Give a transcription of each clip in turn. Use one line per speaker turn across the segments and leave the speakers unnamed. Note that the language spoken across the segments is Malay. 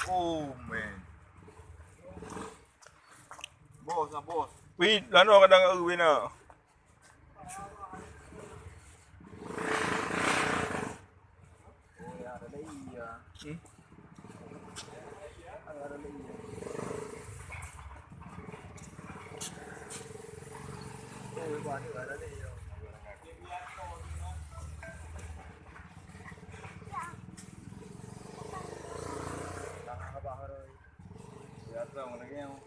Oh man. Bos lah bos.
Wih, lano kadang wih na.
Oh ya ada iya. Ada iya. Oh iba ada iya. Biasa orangnya.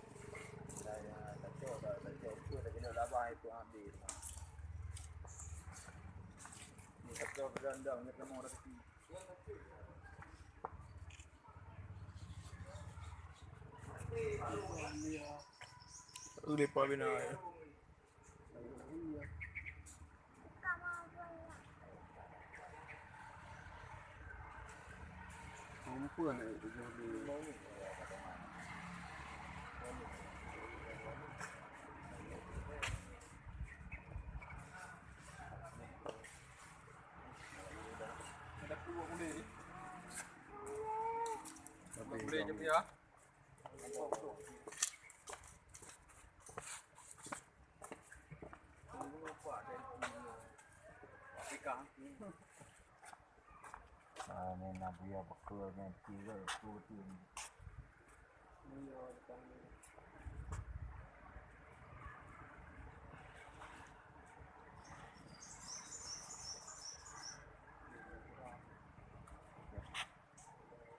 Saya tak tahu dah kena labah itu ambil. Ni tak tahu berandang ni kamu orang kecil.
Udah pa binaya.
Kamu pun ada jadi ada kuah boleh. Boleh je ya. Nên là bây giờ bật cửa này thì rồi cô tìm